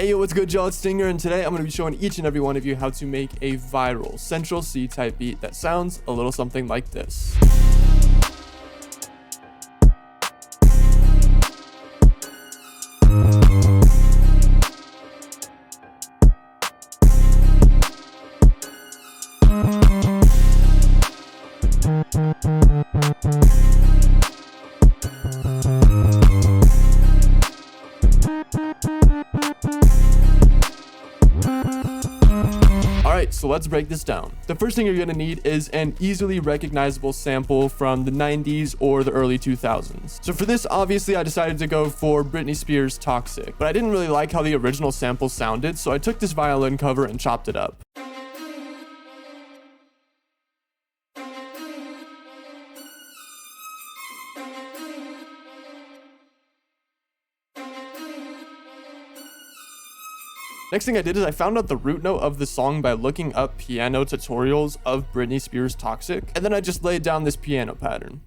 Hey, yo, what's good, y'all? It's Stinger, and today I'm going to be showing each and every one of you how to make a viral Central C type beat that sounds a little something like this. Alright, so let's break this down. The first thing you're going to need is an easily recognizable sample from the 90s or the early 2000s. So for this, obviously I decided to go for Britney Spears' Toxic, but I didn't really like how the original sample sounded, so I took this violin cover and chopped it up. Next thing I did is I found out the root note of the song by looking up piano tutorials of Britney Spears' Toxic, and then I just laid down this piano pattern.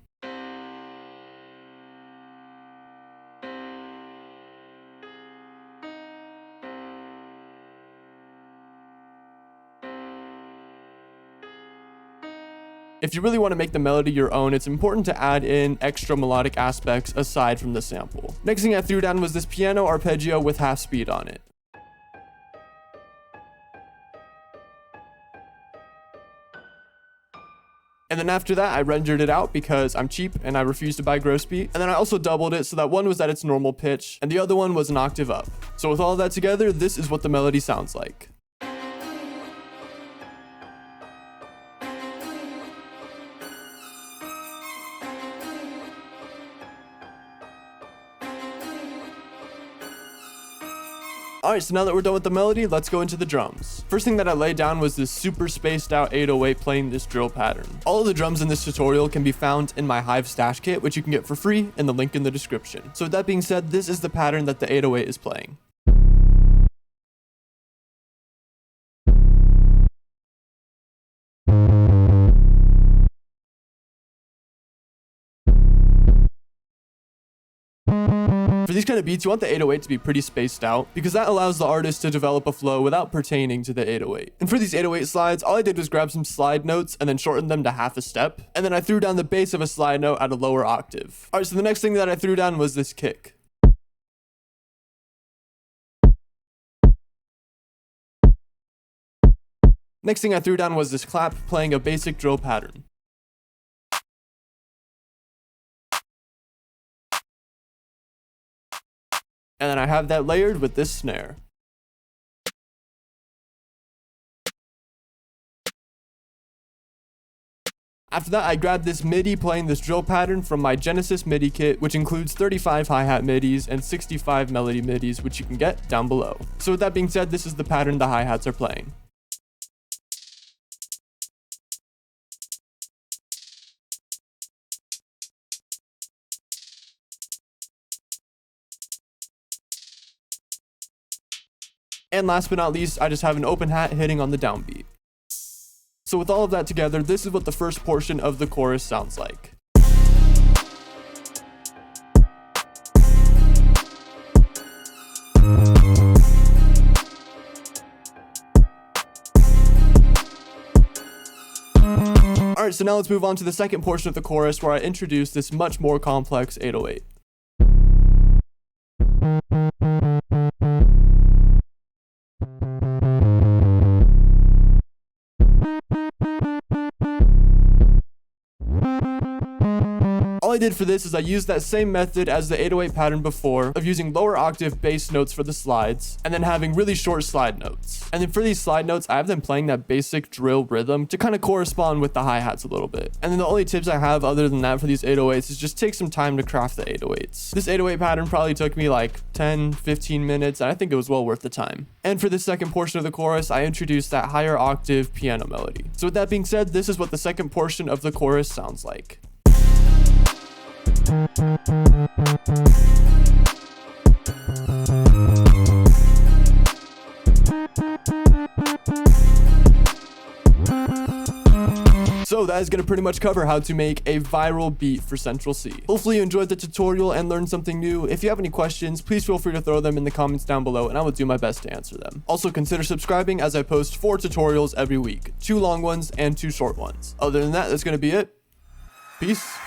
If you really want to make the melody your own, it's important to add in extra melodic aspects aside from the sample. Next thing I threw down was this piano arpeggio with half speed on it. And then after that, I rendered it out because I'm cheap and I refuse to buy gross beat. And then I also doubled it so that one was at its normal pitch and the other one was an octave up. So with all of that together, this is what the melody sounds like. Alright, so now that we're done with the melody, let's go into the drums. First thing that I laid down was this super spaced out 808 playing this drill pattern. All of the drums in this tutorial can be found in my Hive stash kit, which you can get for free in the link in the description. So with that being said, this is the pattern that the 808 is playing. For these kind of beats, you want the 808 to be pretty spaced out because that allows the artist to develop a flow without pertaining to the 808. And for these 808 slides, all I did was grab some slide notes and then shorten them to half a step. And then I threw down the bass of a slide note at a lower octave. Alright, so the next thing that I threw down was this kick. Next thing I threw down was this clap playing a basic drill pattern. And then I have that layered with this snare. After that, I grabbed this MIDI playing this drill pattern from my Genesis MIDI kit, which includes 35 hi-hat MIDIs and 65 melody MIDIs, which you can get down below. So with that being said, this is the pattern the hi-hats are playing. And last but not least, I just have an open hat hitting on the downbeat. So with all of that together, this is what the first portion of the chorus sounds like. Alright, so now let's move on to the second portion of the chorus where I introduce this much more complex 808. All I did for this is I used that same method as the 808 pattern before of using lower octave bass notes for the slides and then having really short slide notes. And then for these slide notes, I have them playing that basic drill rhythm to kind of correspond with the hi-hats a little bit. And then the only tips I have other than that for these 808s is just take some time to craft the 808s. This 808 pattern probably took me like 10-15 minutes and I think it was well worth the time. And for the second portion of the chorus, I introduced that higher octave piano melody. So with that being said, this is what the second portion of the chorus sounds like. So So that is going to pretty much cover how to make a viral beat for Central C. Hopefully you enjoyed the tutorial and learned something new. If you have any questions, please feel free to throw them in the comments down below and I will do my best to answer them. Also consider subscribing as I post 4 tutorials every week, 2 long ones and 2 short ones. Other than that, that's going to be it. Peace.